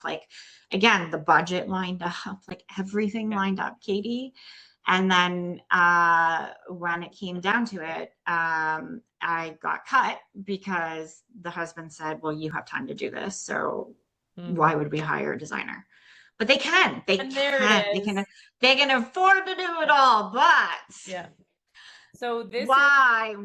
like, again, the budget lined up, like everything lined up, Katie. And then when it came down to it, I got cut because the husband said, well, you have time to do this. So why would we hire a designer? But they can, they can afford to do it all, but so this why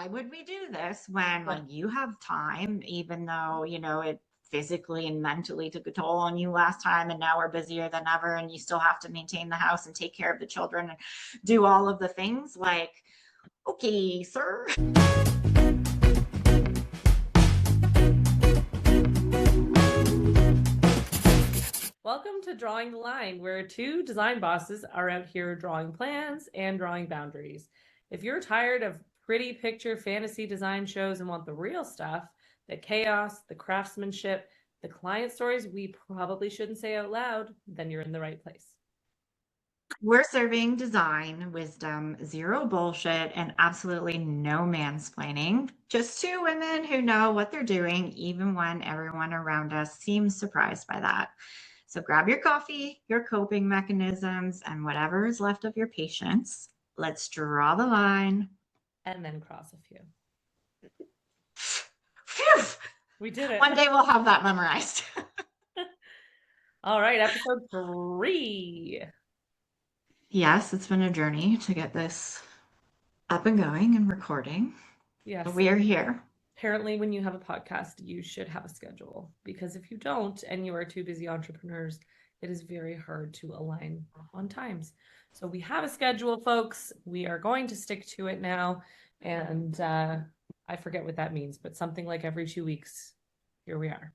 would we do this when you have time, even though, you know, it physically and mentally took a toll on you last time, and now we're busier than ever, and you still have to maintain the house and take care of the children and do all of the things. Like, okay, sir. Welcome to Drawing the Line, where two design bosses are out here drawing plans and drawing boundaries. If you're tired of pretty picture fantasy design shows and want the real stuff, the chaos, the craftsmanship, the client stories we probably shouldn't say out loud, then you're in the right place. We're serving design wisdom, zero bullshit, and absolutely no mansplaining. Just two women who know what they're doing, even when everyone around us seems surprised by that. So grab your coffee, your coping mechanisms, and whatever is left of your patience. Let's draw the line. And then cross a few. Phew! We did it. One day we'll have that memorized. All right, episode 3. Yes, it's been a journey to get this up and going and recording. Yes. But we are here. Apparently, when you have a podcast, you should have a schedule, because if you don't and you are two busy entrepreneurs, it is very hard to align on times. So we have a schedule, folks. We are going to stick to it now. And I forget what that means, but something like every 2 weeks, here we are.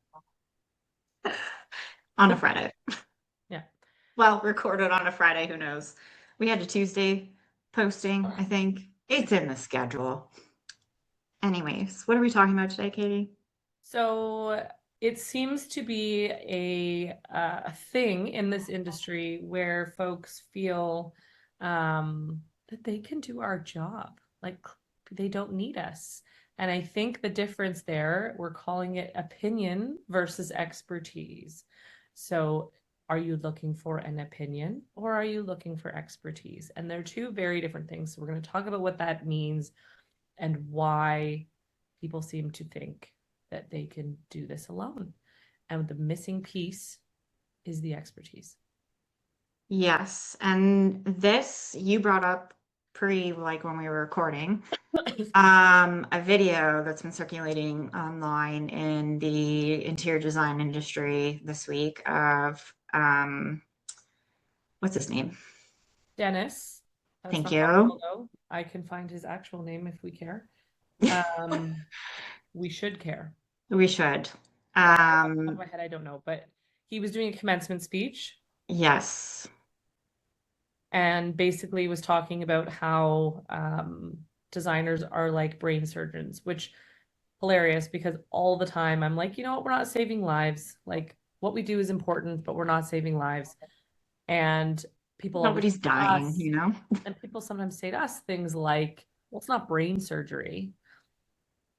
On a Friday. Yeah. Well, recorded on a Friday, who knows? We had a Tuesday posting, I think. It's in the schedule. Anyways, what are we talking about today, Katie? So it seems to be a thing in this industry where folks feel that they can do our job. Like, they don't need us. And I think the difference there, we're calling it opinion versus expertise. So are you looking for an opinion, or are you looking for expertise? And they're two very different things. So we're going to talk about what that means and why people seem to think that they can do this alone. And the missing piece is the expertise. Yes. And this you brought up when we were recording, a video that's been circulating online in the interior design industry this week of what's his name? Dennis. Thank you. I can find his actual name if we care. We should care. We should. Off the top of my head, I don't know, but he was doing a commencement speech. Yes. And basically was talking about how designers are like brain surgeons, which hilarious, because all the time I'm like, you know what, we're not saving lives. Like, what we do is important, but we're not saving lives. And nobody's dying, you know? And people sometimes say to us things like, well, it's not brain surgery.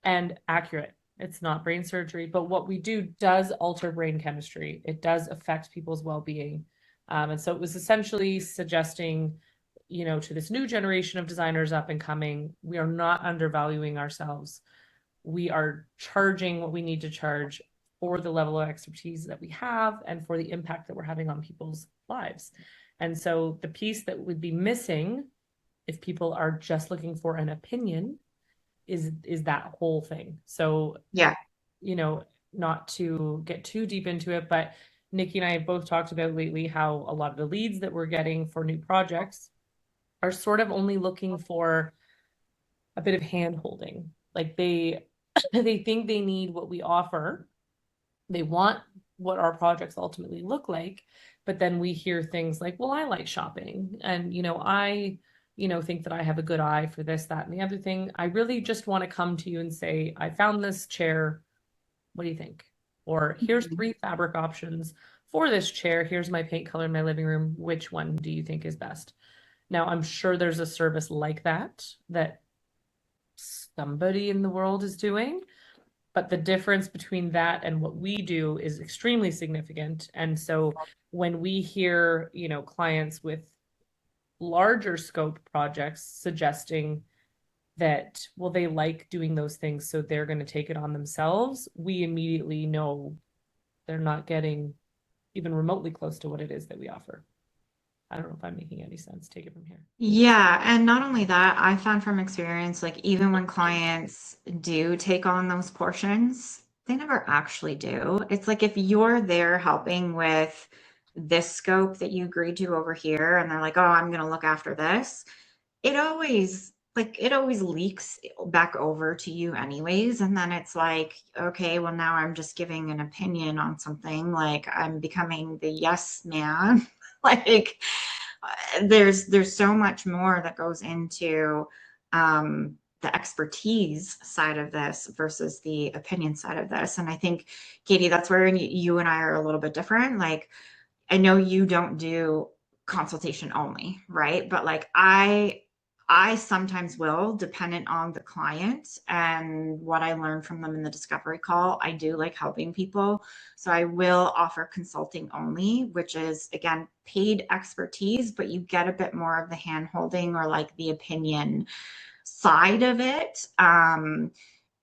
And accurate. It's not brain surgery, but what we do does alter brain chemistry. It does affect people's well-being. And so it was essentially suggesting, you know, to this new generation of designers up and coming, we are not undervaluing ourselves. We are charging what we need to charge for the level of expertise that we have and for the impact that we're having on people's lives. And so the piece that would be missing if people are just looking for an opinion is that whole thing. So, yeah, you know, not to get too deep into it, but Nikki and I have both talked about lately how a lot of the leads that we're getting for new projects are sort of only looking for a bit of hand holding. Like they think they need what we offer. They want what our projects ultimately look like. But then we hear things like, well, I like shopping. And, you know, I think that I have a good eye for this, that, and the other thing. I really just want to come to you and say, I found this chair. What do you think? Or here's 3 fabric options for this chair. Here's my paint color in my living room. Which one do you think is best? Now, I'm sure there's a service like that somebody in the world is doing. But the difference between that and what we do is extremely significant. And so when we hear, you know, clients with larger scope projects suggesting that, well, they like doing those things, so they're going to take it on themselves, we immediately know they're not getting even remotely close to what it is that we offer. I don't know if I'm making any sense. Take it from here. Yeah, and not only that, I found from experience, like even when clients do take on those portions, they never actually do. It's like if you're there helping with this scope that you agreed to over here, and they're like, oh, I'm going to look after this, it always leaks back over to you anyways. And then it's like, okay, well, now I'm just giving an opinion on something, like I'm becoming the yes man. Like, there's so much more that goes into the expertise side of this versus the opinion side of this. And I think, Katie, that's where you and I are a little bit different. Like, I know you don't do consultation only, right? But like I sometimes will, dependent on the client and what I learned from them in the discovery call. I do like helping people. So I will offer consulting only, which is again paid expertise, but you get a bit more of the hand holding or like the opinion side of it.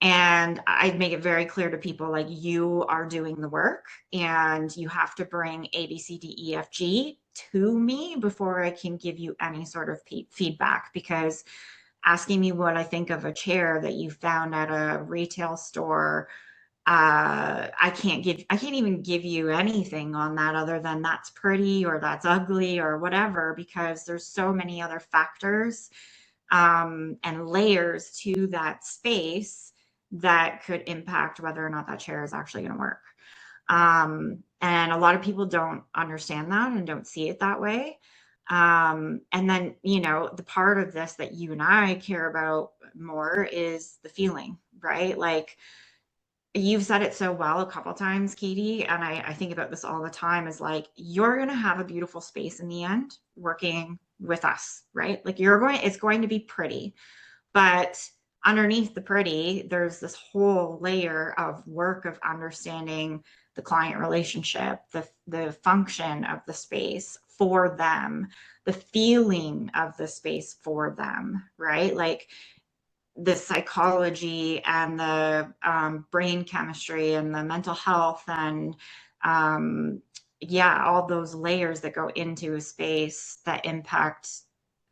And I make it very clear to people, like, you are doing the work and you have to bring A, B, C, D, E, F, G to me before I can give you any sort of feedback. Because asking me what I think of a chair that you found at a retail store, I can't even give you anything on that other than that's pretty or that's ugly or whatever, because there's so many other factors and layers to that space that could impact whether or not that chair is actually going to work. And a lot of people don't understand that and don't see it that way. And then, you know, the part of this that you and I care about more is the feeling, right? Like, you've said it so well a couple times, Katie, and I think about this all the time, is like, you're going to have a beautiful space in the end working with us, right? Like, it's going to be pretty, but underneath the pretty, there's this whole layer of work of understanding the client relationship, the function of the space for them, the feeling of the space for them, right? Like, the psychology and the brain chemistry and the mental health and yeah, all those layers that go into a space that impact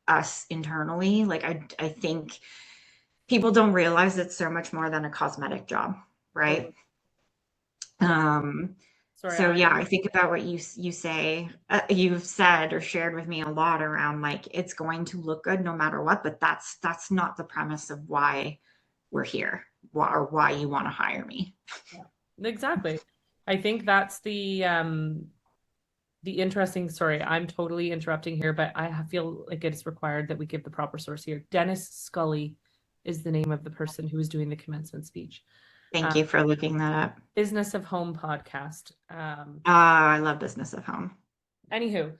us internally. Like, I think people don't realize it's so much more than a cosmetic job, right? Sorry, So yeah, I think about what you say, you've said or shared with me a lot around, like, it's going to look good no matter what, but that's not the premise of why we're here, or why you want to hire me. exactly. I think that's the interesting, sorry, I'm totally interrupting here, but I feel like it's required that we give the proper source here. Dennis Scully is the name of the person who was doing the commencement speech. Thank you for looking that up. Business of Home podcast. I love Business of Home. Anywho,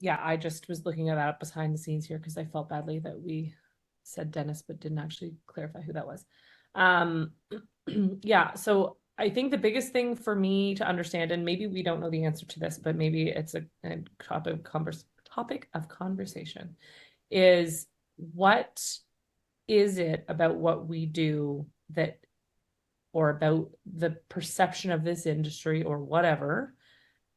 yeah, I just was looking at that behind the scenes here because I felt badly that we said Dennis but didn't actually clarify who that was. Yeah, so I think the biggest thing for me to understand, and maybe we don't know the answer to this, but maybe it's a topic of conversation, is what is it about what we do that, or about the perception of this industry or whatever,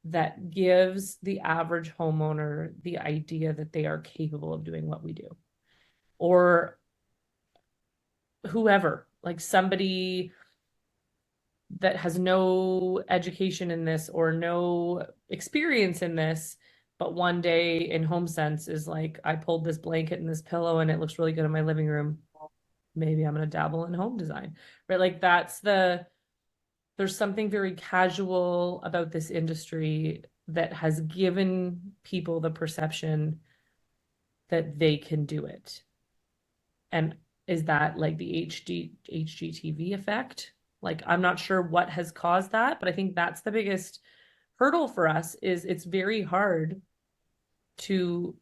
that gives the average homeowner the idea that they are capable of doing what we do? Or whoever, like somebody that has no education in this or no experience in this, but one day in HomeSense is like, I pulled this blanket and this pillow and it looks really good in my living room. Maybe I'm going to dabble in home design, right? Like, there's something very casual about this industry that has given people the perception that they can do it. And is that like the HGTV effect? Like, I'm not sure what has caused that, but I think that's the biggest hurdle for us. Is it's very hard to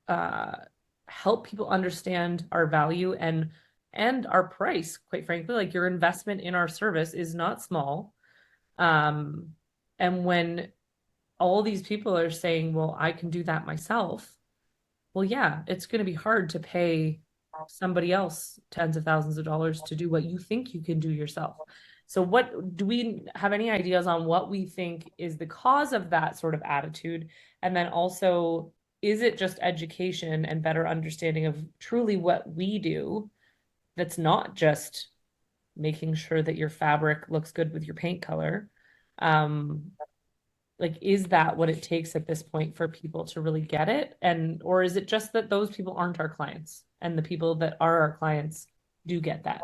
help people understand our value and and our price, quite frankly. Like, your investment in our service is not small. Um, and when all these people are saying, well, I can do that myself, well, yeah, it's going to be hard to pay somebody else tens of thousands of dollars to do what you think you can do yourself. So, what do we have any ideas on what we think is the cause of that sort of attitude? And then also, is it just education and better understanding of truly what we do that's not just making sure that your fabric looks good with your paint color? Um, like, is that what it takes at this point for people to really get it? And, or is it just that those people aren't our clients and the people that are our clients do get that?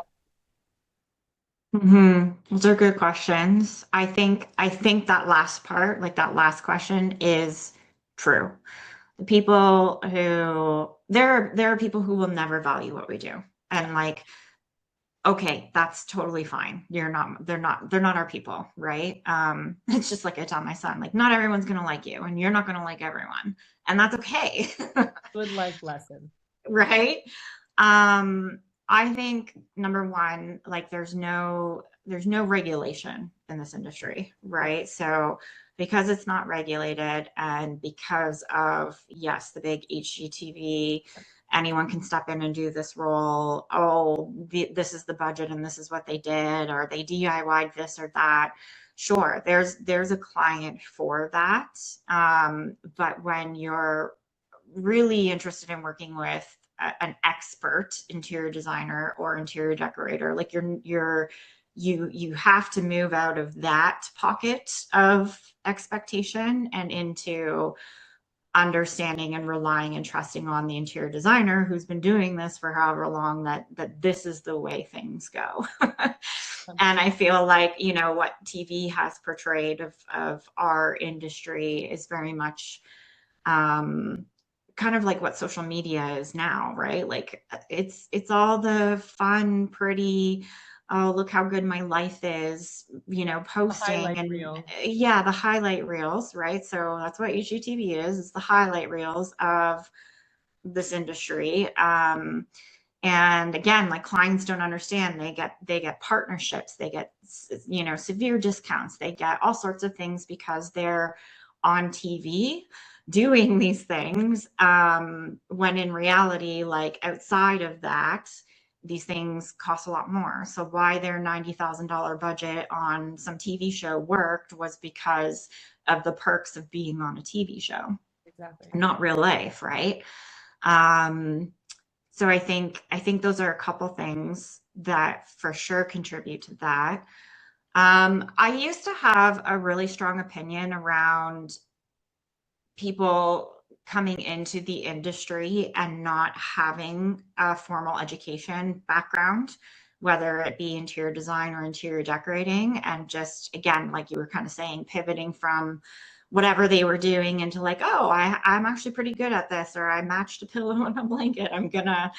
Those are good questions. I think that last part, like that last question, is true. The people who there are people who will never value what we do. Yeah. And like, okay, that's totally fine. They're not our people, right? It's just like I tell my son, like, not everyone's gonna like you, and you're not gonna like everyone, and that's okay. Good life lesson. Right? I think number one, like there's no regulation in this industry, right? So because it's not regulated and because of, yes, the big HGTV, anyone can step in and do this role. Oh, this is the budget and this is what they did, or they DIY'd this or that. Sure, there's a client for that. But when you're really interested in working with an expert interior designer or interior decorator, like you have to move out of that pocket of expectation and into understanding and relying and trusting on the interior designer who's been doing this for however long, that this is the way things go. And I feel like, you know, what TV has portrayed of our industry is very much um, kind of like what social media is now, right? Like it's all the fun, pretty, oh, look how good my life is, you know, A posting highlight and reel. yeah, the highlight reels, right? So that's what HGTV is. It's the highlight reels of this industry. And again, like clients don't understand. They get partnerships, they get, you know, severe discounts, they get all sorts of things because they're on TV doing these things. When in reality, like outside of that, these things cost a lot more. So why their $90,000 budget on some TV show worked was because of the perks of being on a TV show, Exactly. not real life, right? Um, so I think those are a couple things that for sure contribute to that. I used to have a really strong opinion around people coming into the industry and not having a formal education background, whether it be interior design or interior decorating, and just again, like you were kind of saying, pivoting from whatever they were doing into like, oh, I'm actually pretty good at this, or I matched a pillow and a blanket. I'm gonna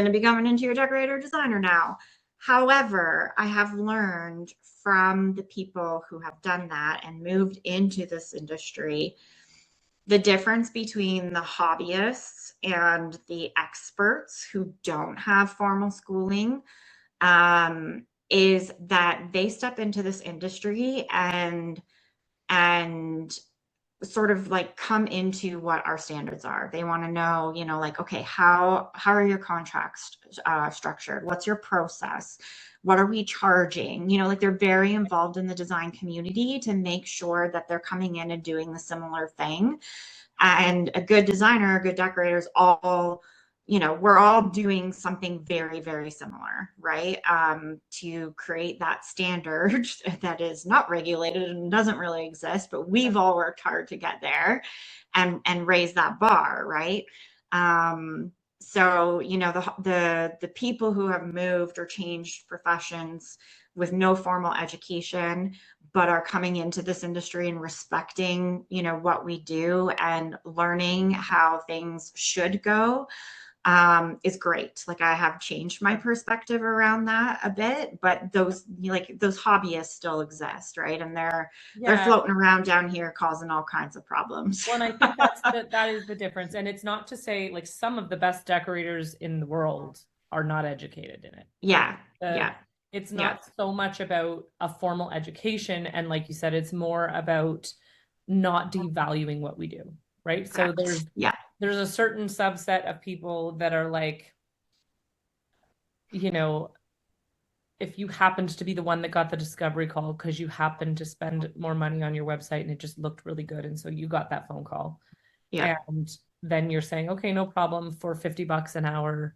become an interior decorator designer now. However, I have learned from the people who have done that and moved into this industry the difference between the hobbyists and the experts who don't have formal schooling is that they step into this industry and sort of like come into what our standards are. They want to know, you know, like, okay, how are your contracts structured? What's your process? What are we charging? You know, like they're very involved in the design community to make sure that they're coming in and doing the similar thing. And a good designer, a good decorator is all, you know, we're all doing something very, very similar, right? To create that standard that is not regulated and doesn't really exist, but we've all worked hard to get there and raise that bar, right? So, you know, the people who have moved or changed professions with no formal education but are coming into this industry and respecting, you know, what we do and learning how things should go is great. Like I have changed my perspective around that a bit, but those like those hobbyists still exist, right? And they're Yeah. floating around down here causing all kinds of problems. Well, and I think that is the difference. And it's not to say, like, some of the best decorators in the world are not educated in it. Yeah. The, Yeah. it's Yeah. not so much about a formal education. And like you said, it's more about not devaluing what we do, right? So Correct. Yeah. there's a certain subset of people that are like, you know, if you happened to be the one that got the discovery call because you happened to spend more money on your website and it just looked really good, and so you got that phone call. Yeah. And then you're saying, okay, no problem, for $50 an hour,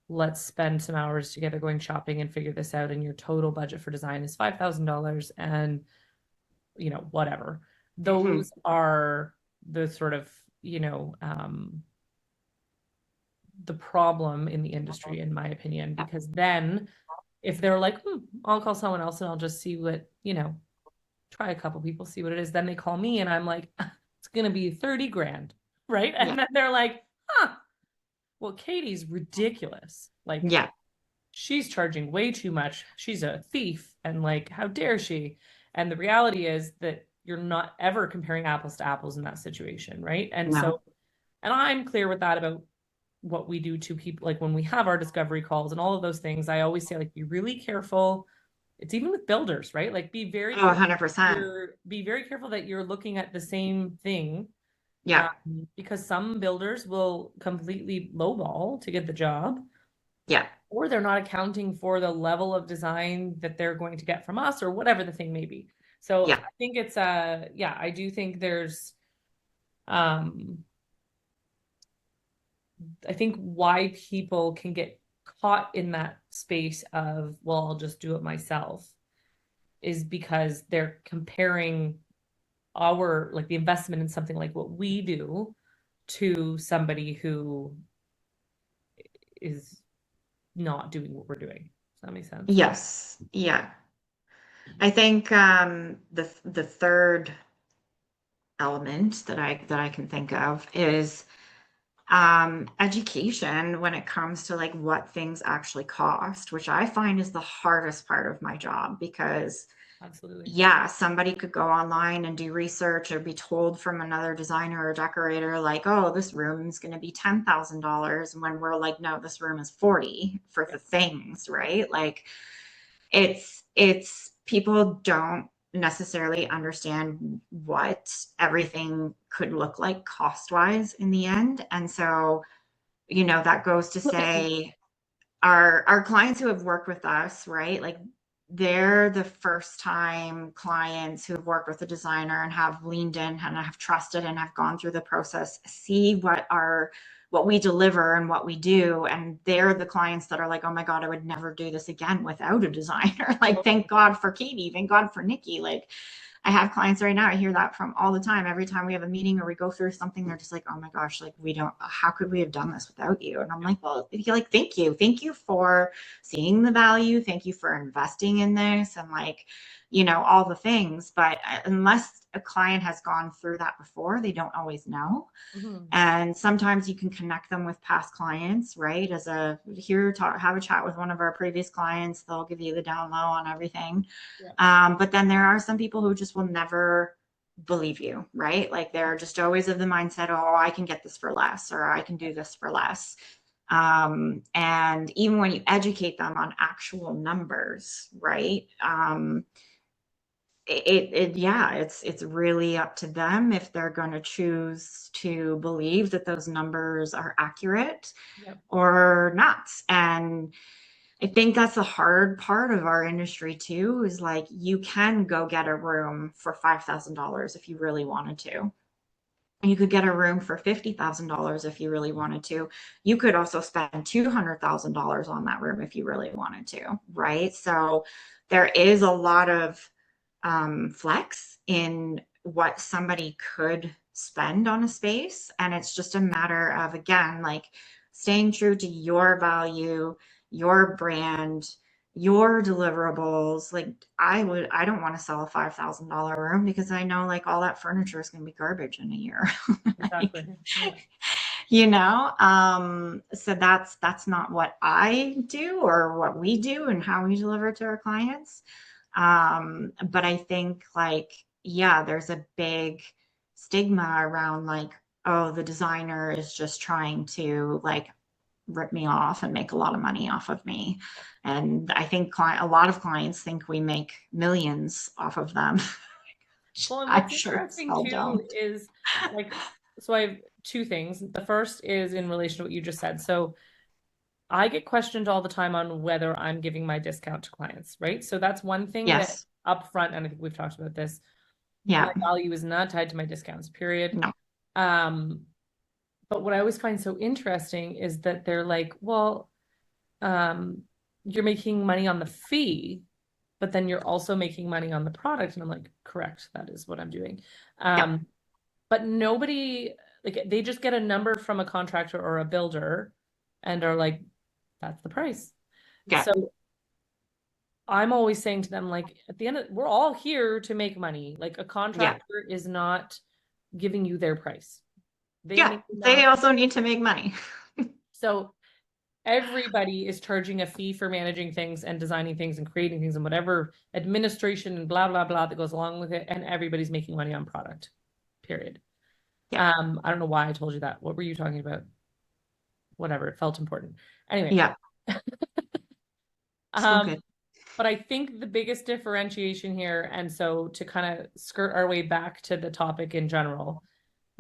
let's spend some hours together going shopping and figure this out. And your total budget for design is $5,000, and whatever. Mm-hmm. Those are the sort of, the problem in the industry, in my opinion, because then if they're like, I'll call someone else and I'll just see what, try a couple people, see what it is. Then they call me and I'm like, it's going to be 30 grand. Right. And Yeah. then they're like, well, Katie's ridiculous. Like, Yeah. she's charging way too much. She's a thief. And like, how dare she? And the reality is that you're not ever comparing apples to apples in that situation. Right. And No. so, and I'm clear with that about what we do to people. Like when we have our discovery calls and all of those things, I always say, like, be really careful. It's even with builders, right? Like be very Oh, 100%. be very careful that you're looking at the same thing. Yeah. Because some builders will completely lowball to get the job. Yeah. Or they're not accounting for the level of design that they're going to get from us, or whatever the thing may be. So Yeah. I think it's I do think there's I think why people can get caught in that space of, well, I'll just do it myself, is because they're comparing our, like, the investment in something like what we do to somebody who is not doing what we're doing. Does that make sense? Yes. Yeah. I think the third element that I can think of is education when it comes to like what things actually cost, which I find is the hardest part of my job, because Absolutely. yeah, somebody could go online and do research or be told from another designer or decorator, like, oh, this room is going to be $10,000. When we're like, no, this room is 40 for the things, right? Like it's people don't necessarily understand what everything could look like cost wise in the end. And so, that goes to say our clients who have worked with us, right? Like they're the first time clients who have worked with a designer and have leaned in and have trusted and have gone through the process, see what we deliver and what we do. And they're the clients that are like, oh my God, I would never do this again without a designer. Like, thank God for Katie, thank God for Nikki. Like, I have clients right now, I hear that from all the time. Every time we have a meeting or we go through something, they're just like, oh my gosh, like how could we have done this without you? And I'm like, well, you're like, thank you. Thank you for seeing the value. Thank you for investing in this and like, all the things. But unless a client has gone through that before, they don't always know. Mm-hmm. And sometimes you can connect them with past clients, right? Have a chat with one of our previous clients. They'll give you the down low on everything. Yeah. But then there are some people who just will never believe you, right? Like they're just always of the mindset, oh, I can get this for less, or I can do this for less. And even when you educate them on actual numbers, right? It's really up to them if they're going to choose to believe that those numbers are accurate or not. And I think that's the hard part of our industry too, is like you can go get a room for $5,000 if you really wanted to. You could get a room for $50,000 if you really wanted to. You could also spend $200,000 on that room if you really wanted to, right? So there is a lot of flex in what somebody could spend on a space. And it's just a matter of, again, like staying true to your value, your brand, your deliverables. Like I don't want to sell a $5,000 room because I know like all that furniture is going to be garbage in a year. Exactly. So that's not what I do or what we do and how we deliver to our clients. But I think like, yeah, there's a big stigma around like, oh, the designer is just trying to like rip me off and make a lot of money off of me. And I think a lot of clients think we make millions off of them. Well, and I'm what's sure interesting still too don't. is like, so I have two things. The first is in relation to what you just said. So I get questioned all the time on whether I'm giving my discount to clients, right? So that's one thing that Yes. upfront, and I think we've talked about this, my Yeah. value is not tied to my discounts, period. No. Um, but what I always find so interesting is that they're like, well, um, you're making money on the fee, but then you're also making money on the product. And I'm like, correct, that is what I'm doing. Yeah. But nobody, like, they just get a number from a contractor or a builder and are like, that's the price. Yeah. So I'm always saying to them, like, at the end of, we're all here to make money. Like, a Yeah. contractor is not giving you their price. They Yeah. may They not. also need to make money. So everybody is charging a fee for managing things and designing things and creating things and whatever administration and blah, blah, blah that goes along with it. And everybody's making money on product, period. Yeah. I don't know why I told you that. What were you talking about? Whatever, it felt important. Anyway, Yeah. So um, good. but I think the biggest differentiation here, and so to kind of skirt our way back to the topic in general,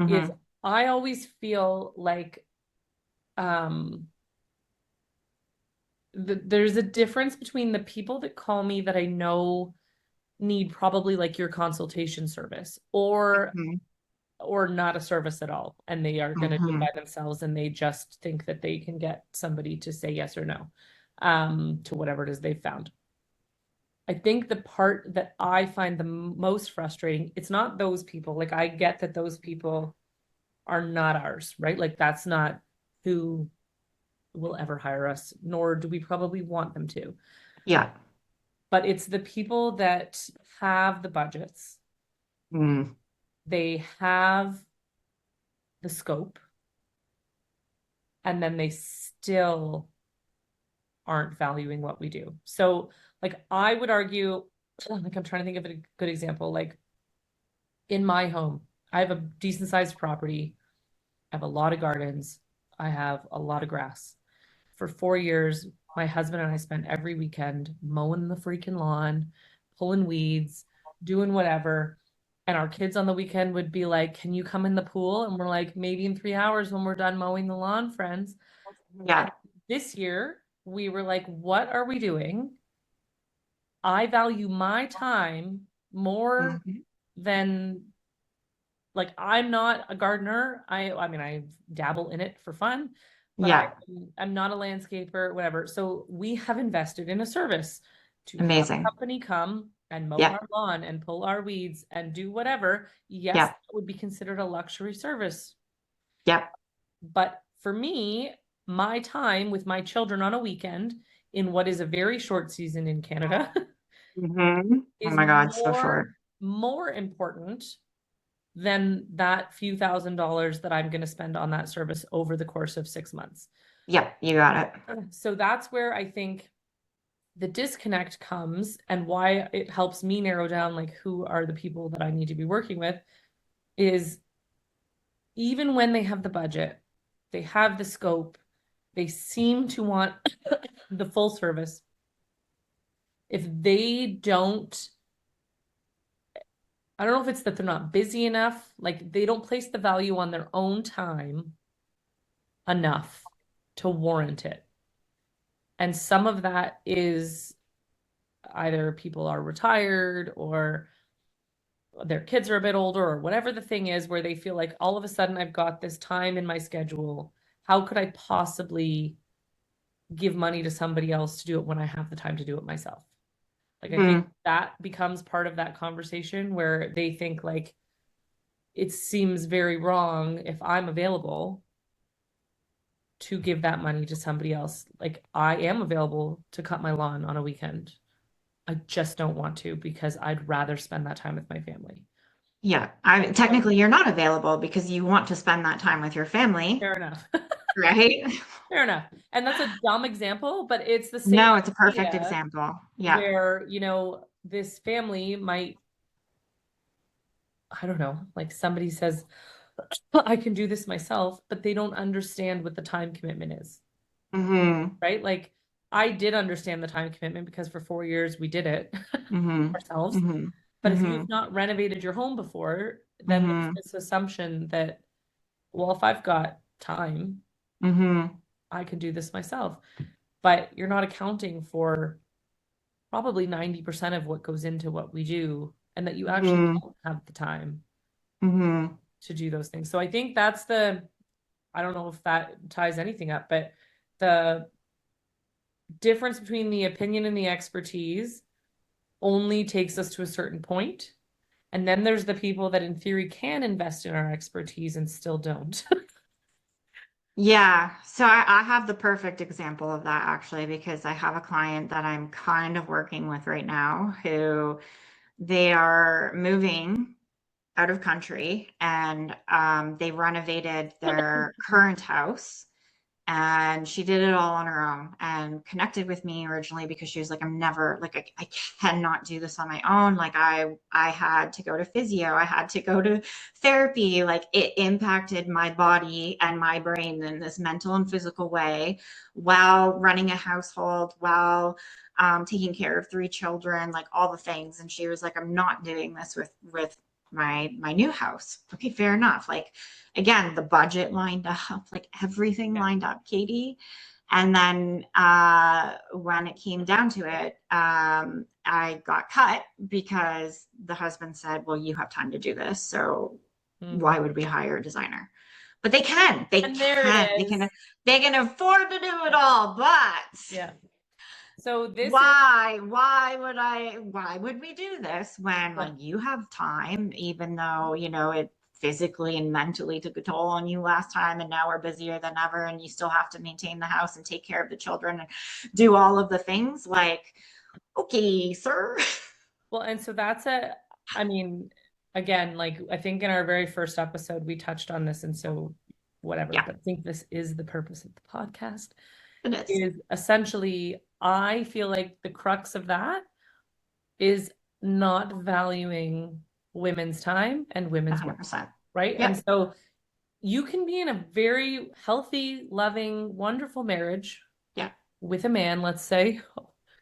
is Hmm. I always feel like um there's a difference between the people that call me that I know need probably like your consultation service Hmm. or not a service at all, and they are going to do it Hmm. by themselves and they just think that they can get somebody to say yes or no to whatever it is they've found. I think the part that I find the most frustrating, it's not those people. Like, I get that those people are not ours, right? Like, that's not who will ever hire us, nor do we probably want them to. Yeah. But it's the people that have the budgets, Mm. they have the scope, and then they still aren't valuing what we do. So, like, I would argue, like, I'm trying to think of a good example. Like, in my home, I have a decent sized property. I have a lot of gardens. I have a lot of grass. For 4 years, my husband and I spent every weekend mowing the freaking lawn, pulling weeds, doing whatever. And our kids on the weekend would be like, can you come in the pool? And we're like, maybe in 3 hours when we're done mowing the lawn, friends. Yeah. And this year, we were like, what are we doing? I value my time more Hmm. than, like, I'm not a gardener. I mean, I dabble in it for fun, but Yeah. I'm not a landscaper, whatever. So we have invested in a service to have a Amazing. company come and mow Yeah. our lawn and pull our weeds and do whatever. Yes, Yeah. that would be considered a luxury service. Yeah. But for me, my time with my children on a weekend in what is a very short season in Canada Hmm. Oh is my God, so short. more important than that few $1,000s that I'm going to spend on that service over the course of 6 months. Yeah, you got it. So that's where I think the disconnect comes, and why it helps me narrow down like who are the people that I need to be working with is, even when they have the budget, they have the scope, they seem to want the full service. If they don't, I don't know if it's that they're not busy enough, like they don't place the value on their own time enough to warrant it. And some of that is either people are retired or their kids are a bit older or whatever the thing is, where they feel like all of a sudden I've got this time in my schedule. How could I possibly give money to somebody else to do it when I have the time to do it myself? Like, I think Mm. that becomes part of that conversation where they think like it seems very wrong if I'm available to give that money to somebody else. Like, I am available to cut my lawn on a weekend. I just don't want to because I'd rather spend that time with my family. Yeah. So, Technically you're not available because you want to spend that time with your family, fair enough. right? Fair enough. And that's a dumb example, but it's the same No, it's a perfect idea example. Yeah. where, this family might, I don't know, like somebody says, I can do this myself, but they don't understand what the time commitment is. Mm-hmm. right? Like I did understand the time commitment because for 4 years we did it Mm-hmm. ourselves. Mm-hmm. But if Mm-hmm. you've not renovated your home before, then there's Mm-hmm. this assumption that, well, if I've got time, Mm-hmm. I can do this myself. But you're not accounting for probably 90% of what goes into what we do, and that you actually Mm-hmm. don't have the time Mm-hmm. to do those things. So I think that's the, I don't know if that ties anything up, but the difference between the opinion and the expertise only takes us to a certain point. And then there's the people that in theory can invest in our expertise and still don't. Yeah, so I have the perfect example of that actually, because I have a client that I'm kind of working with right now who they are moving out of country and they renovated their current house and she did it all on her own and connected with me originally because she was like, I'm never like I cannot do this on my own. Like I had to go to physio, I had to go to therapy. Like it impacted my body and my brain in this mental and physical way while running a household, while taking care of three children, like all the things. And she was like, I'm not doing this with my new house. Okay, fair enough. Like again, the budget lined up, like everything Yeah. lined up, Katie. And then when it came down to it, I got cut because the husband said, well, you have time to do this. So why Mhm. would we hire a designer? But they can, they And there it can, they is. can, they can afford to do it all. But Yeah. So this is, why would we do this when yeah. like you have time, even though it physically and mentally took a toll on you last time and now we're busier than ever and you still have to maintain the house and take care of the children and do all of the things, like, okay, sir. Well, and so that's I mean, again, like I think in our very first episode we touched on this, and so whatever, Yeah, but I think this is the purpose of the podcast, it is is essentially, I feel like the crux of that is not valuing women's time and women's work, 100%. right? And Yep. so you can be in a very healthy, loving, wonderful marriage Yeah. with a man, let's say,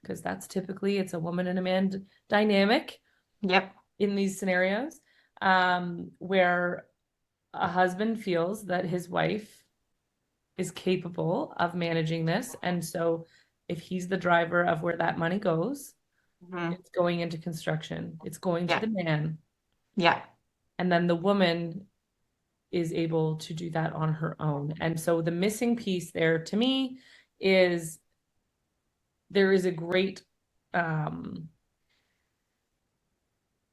because that's typically it's a woman and a man dynamic Yep. in these scenarios, where a husband feels that his wife is capable of managing this. And so if he's the driver of where that money goes, Hmm. it's going into construction, it's going to Yeah. the man. Yeah. And then the woman is able to do that on her own. And so the missing piece there to me is there is a great, I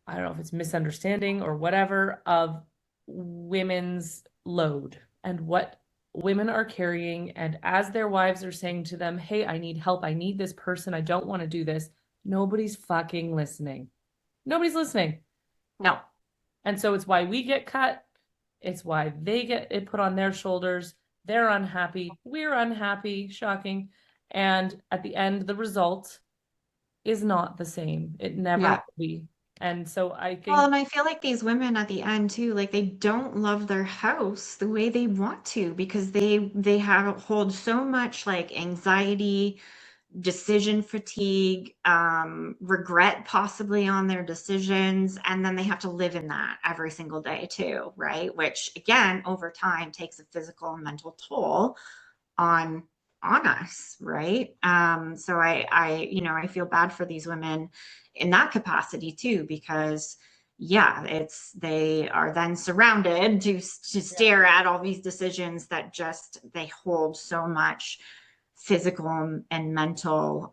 don't know if it's misunderstanding or whatever, of women's load and what women are carrying. And as their wives are saying to them, hey, I need help, I need this person, I don't want to do this, nobody's fucking listening. Nobody's listening. No. And so it's why we get cut. It's why they get it put on their shoulders. They're unhappy. We're unhappy. Shocking. And at the end, the result is not the same. It never Yeah. will be. And so I Well, think, and I feel like these women at the end too, like they don't love their house the way they want to because they have hold so much like anxiety, decision fatigue, regret possibly on their decisions, and then they have to live in that every single day too, right? Which again, over time takes a physical and mental toll on us, right? So I feel bad for these women in that capacity too, because yeah, they are then surrounded to yeah. stare at all these decisions that just they hold so much physical and mental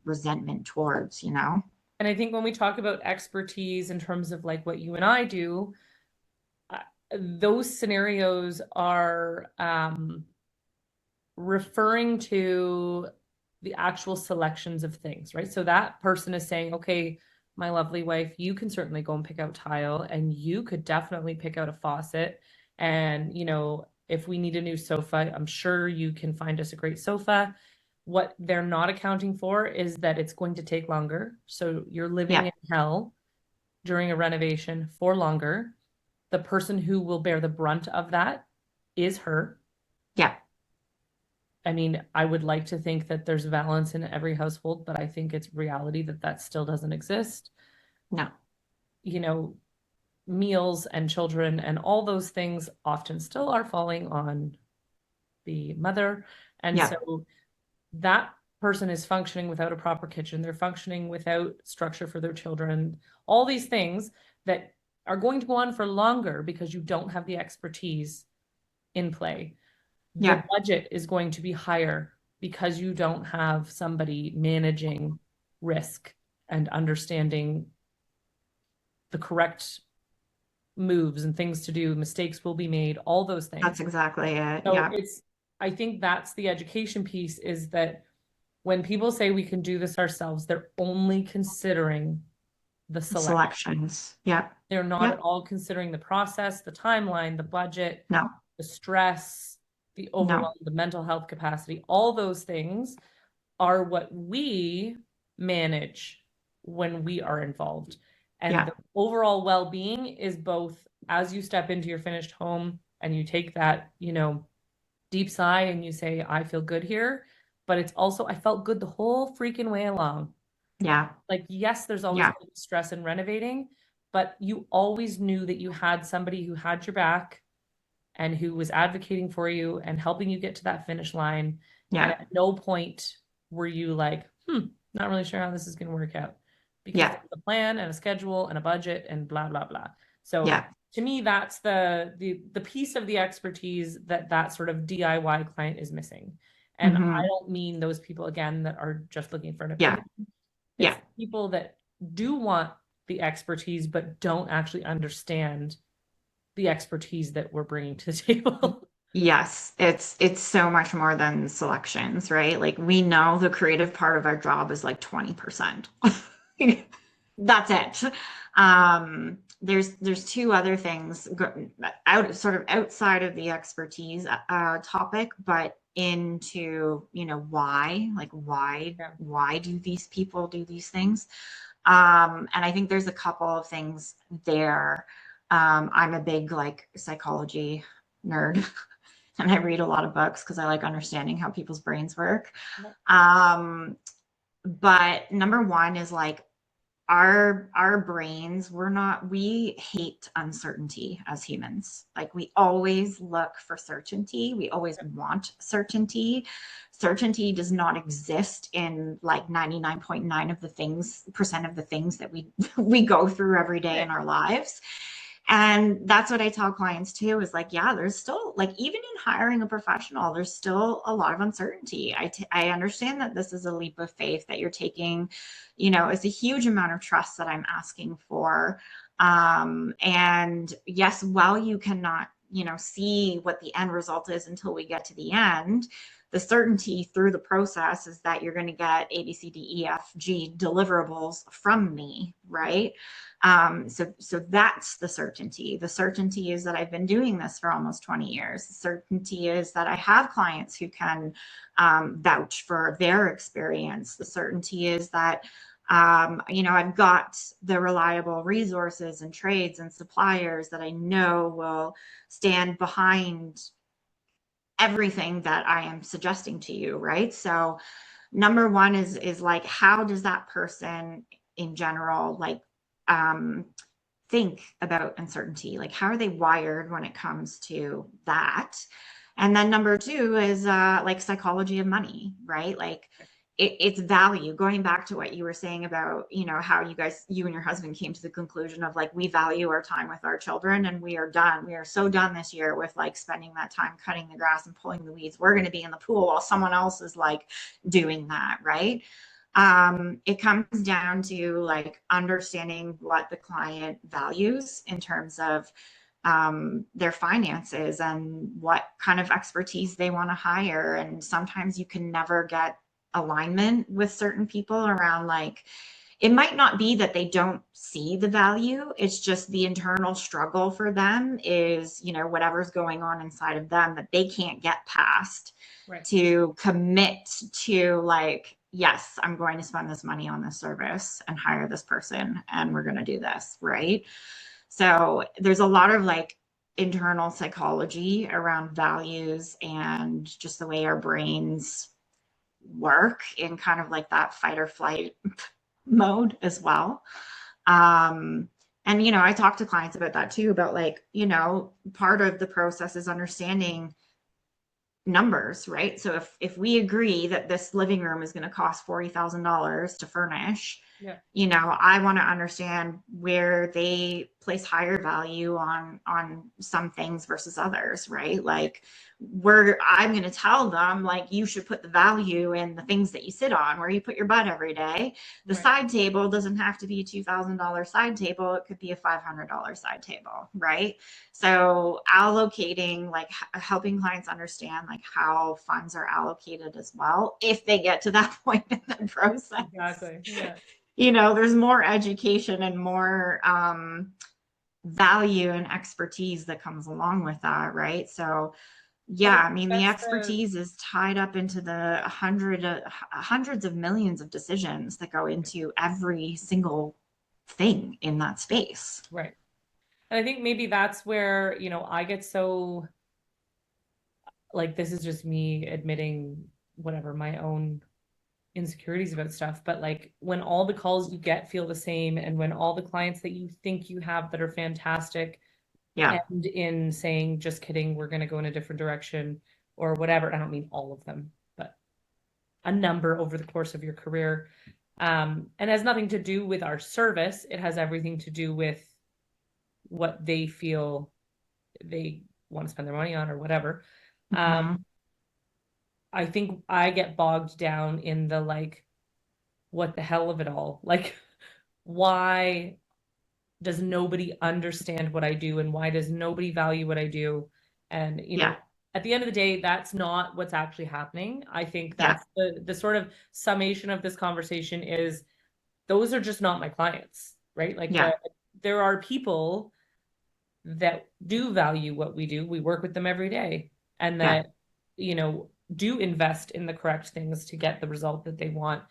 resentment towards, And I think when we talk about expertise in terms of like what you and I do, uh, those scenarios are referring to the actual selections of things, right? So that person is saying, okay, my lovely wife, you can certainly go and pick out tile and you could definitely pick out a faucet. And, if we need a new sofa, I'm sure you can find us a great sofa. What they're not accounting for is that it's going to take longer. So you're living Yeah. in hell during a renovation for longer. The person who will bear the brunt of that is her. Yeah. I mean, I would like to think that there's balance in every household, but I think it's reality that that still doesn't exist. No. You know, meals and children and all those things often still are falling on the mother. And Yeah. so that person is functioning without a proper kitchen. They're functioning without structure for their children. All these things that are going to go on for longer because you don't have the expertise in play. The Yeah. budget is going to be higher because you don't have somebody managing risk and understanding the correct moves and things to do. Mistakes will be made, all those things. That's exactly it. So Yeah. I think that's the education piece, is that when people say we can do this ourselves, they're only considering the selection. Selections. Yeah. They're not Yeah. at all considering the process, the timeline, the budget, No. the stress, the No. overwhelm, the mental health capacity. All those things are what we manage when we are involved. And Yeah. the overall well-being is both as you step into your finished home and you take that, deep sigh and you say, I feel good here. But it's also, I felt good the whole freaking way along. Yeah. Like, yes, there's always Yeah. stress in renovating, but you always knew that you had somebody who had your back and who was advocating for you and helping you get to that finish line. And Yeah. at no point were you like, not really sure how this is going to work out, because Yeah. there's a plan and a schedule and a budget and blah, blah, blah. So Yeah. to me, that's the piece of the expertise that sort of DIY client is missing. And I don't mean those people, again, that are just looking for an Yeah. opinion. Yeah. It's people that do want the expertise, but don't actually understand the expertise that we're bringing to the table. Yes, it's so much more than selections, right? Like we know the creative part of our job is like 20%. That's it. There's two other things out sort of outside of the expertise topic, but into, why, like Yeah. why do these people do these things? And I think there's a couple of things there. I'm a big like psychology nerd and I read a lot of books because I like understanding how people's brains work. Yep. But number one is like our brains, we hate uncertainty as humans. Like we always look for certainty. We always want certainty. Certainty does not exist in like 99.9 of the percent of the things that we go through every day in our lives. And that's what I tell clients too, is like, yeah, there's still like, even in hiring a professional, there's still a lot of uncertainty. I understand that this is a leap of faith that you're taking, it's a huge amount of trust that I'm asking for. And yes, while you cannot, see what the end result is until we get to the end, the certainty through the process is that you're going to get A, B, C, D, E, F, G deliverables from me, right? So that's the certainty. The certainty is that I've been doing this for almost 20 years. The certainty is that I have clients who can vouch for their experience. The certainty is that I've got the reliable resources and trades and suppliers that I know will stand behind everything that I am suggesting to you, right? So number one is like, how does that person in general like think about uncertainty? Like, how are they wired when it comes to that? And then number two is like psychology of money, right? Like it's value. Going back to what you were saying about, how you and your husband came to the conclusion of like, we value our time with our children and we are done. We are so done this year with like spending that time cutting the grass and pulling the weeds. We're going to be in the pool while someone else is like doing that, right? It comes down to like understanding what the client values in terms of their finances and what kind of expertise they want to hire. And sometimes you can never get alignment with certain people around like, it might not be that they don't see the value. It's just the internal struggle for them is, whatever's going on inside of them that they can't get past to commit to like, yes, I'm going to spend this money on this service and hire this person and we're going to do this, right? So there's a lot of like internal psychology around values and just the way our brains work in kind of like that fight or flight mode as well. And, you know, I talk to clients about that too, about like, you know, part of the process is understanding numbers, right? So if we agree that this living room is going to cost $40,000 to furnish, Yeah. you know, I want to understand where they place higher value on some things versus others, right? Like I'm going to tell them like you should put the value in the things that you sit on, where you put your butt every day. The Right. side table doesn't have to be a $2,000 side table. It could be a $500 side table, right? So allocating, like helping clients understand like how funds are allocated as well, if they get to that point in the process. Exactly. Yeah. You know, there's more education and more value and expertise that comes along with that, right? So yeah, I mean, the expertise is tied up into the hundreds of millions of decisions that go into every single thing in that space. Right. And I think maybe that's where, you know, I get so, like, this is just me admitting whatever, my own insecurities about stuff, but like when all the calls you get feel the same, and when all the clients that you think you have that are fantastic Yeah. end in saying, just kidding, we're going to go in a different direction or whatever. I don't mean all of them, but a number over the course of your career. And has nothing to do with our service. It has everything to do with what they feel they want to spend their money on or whatever. I think I get bogged down in the like, what the hell of it all? Like, why does nobody understand what I do, and why does nobody value what I do? And, you know, at the end of the day, that's not what's actually happening. I think that's the sort of summation of this conversation is those are just not my clients, right? Like there are people that do value what we do. We work with them every day, and that, you know, do invest in the correct things to get the result that they want.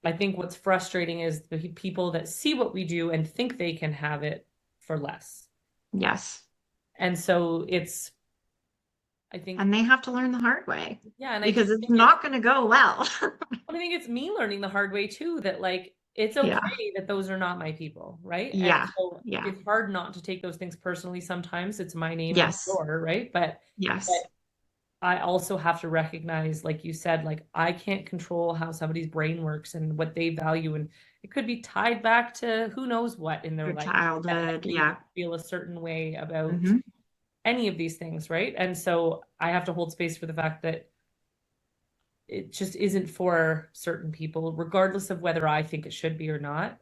I think what's frustrating is the people that see what we do and think they can have it for less. Yes. And so it's, I think, and they have to learn the hard way. Yeah. And because it's not going to go well. I think it's me learning the hard way too, that like, it's okay that those are not my people, right? Yeah. And so Yeah. it's hard not to take those things personally sometimes. It's my name on the door, right? But yes. But I also have to recognize, like you said, like I can't control how somebody's brain works and what they value. And it could be tied back to who knows what in their life. Childhood. Yeah. Feel a certain way about any of these things, right? And so I have to hold space for the fact that it just isn't for certain people, regardless of whether I think it should be or not.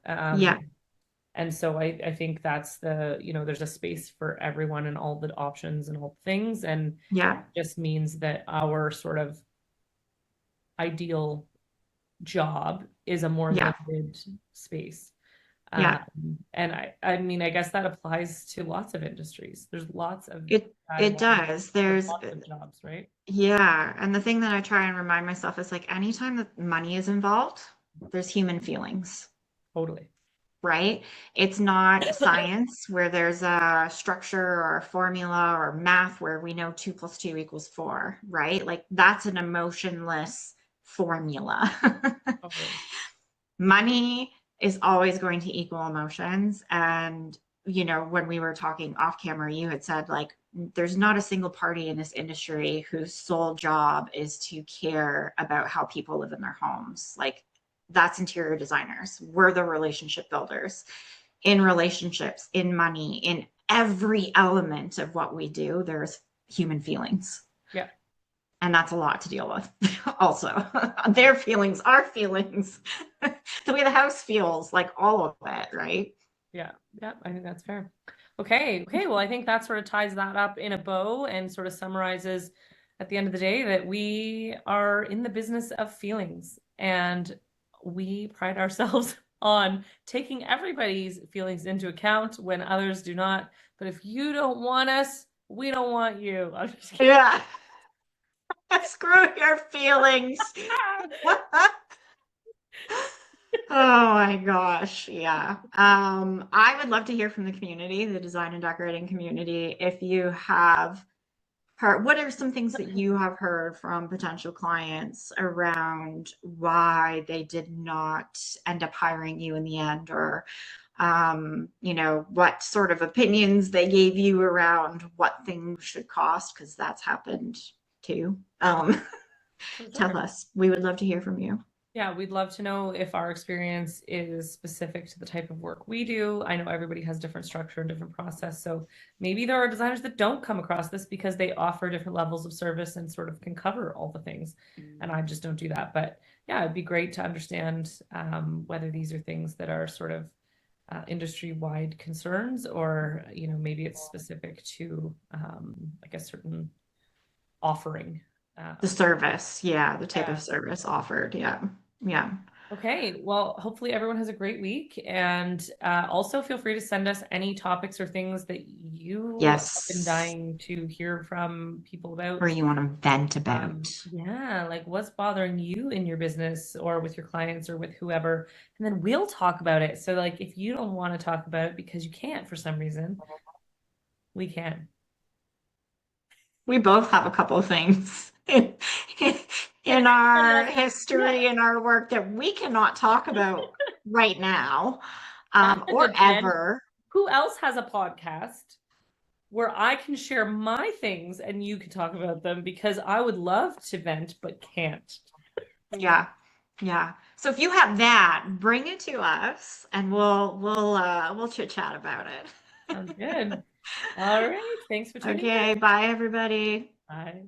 And so I think that's the, you know, there's a space for everyone and all the options and all things. And it just means that our sort of ideal job is a more limited space. And I mean, I guess that applies to lots of industries. There's lots of it does. There's lots of jobs, right? Yeah. And the thing that I try and remind myself is like anytime that money is involved, there's human feelings. Totally. Right? It's not science where there's a structure or a formula or math where we know 2 + 2 = 4, right? Like that's an emotionless formula. Money is always going to equal emotions. And, you know, when we were talking off camera, you had said like, there's not a single party in this industry whose sole job is to care about how people live in their homes. Like, that's interior designers. We're the relationship builders in relationships, in money, in every element of what we do. There's human feelings. Yeah. And that's a lot to deal with also. Their feelings, our feelings, the way the house feels, like all of it, right? Yeah. Yeah. I think that's fair. Okay. Well, I think that sort of ties that up in a bow and sort of summarizes at the end of the day that we are in the business of feelings, and we pride ourselves on taking everybody's feelings into account when others do not. But if you don't want us, we don't want you. I'm just kidding. Yeah. Screw your feelings. Oh my gosh, yeah. I would love to hear from the community, the design and decorating community, if you have heard, what are some things that you have heard from potential clients around why they did not end up hiring you in the end, or what sort of opinions they gave you around what things should cost, because that's happened too. For Tell sure. us. We would love to hear from you. Yeah, we'd love to know if our experience is specific to the type of work we do. I know everybody has different structure and different process. So maybe there are designers that don't come across this because they offer different levels of service and sort of can cover all the things. And I just don't do that. But yeah, it'd be great to understand whether these are things that are sort of industry-wide concerns, or, maybe it's specific to like a certain offering. The service, yeah, the type of Yeah. service offered, yeah, yeah. Okay, well, hopefully everyone has a great week. And also feel free to send us any topics or things that you have been Yes, dying to hear from people or about. you want to vent about. Yeah, like what's bothering you in your business or with your clients or with whoever. And then we'll talk about it. So, like, if you don't want to talk about it because you can't for some reason, we can. We both have a couple of things in And our like, yeah, history and our work that we cannot talk about right now, that's a or good plan. ever. Who else has a podcast where I can share my things and you can talk about them, because I would love to vent but can't. Yeah, yeah. So if you have that, bring it to us, and we'll chit chat about it. Sounds good. All right. Thanks for tuning in. Okay, bye everybody. Bye.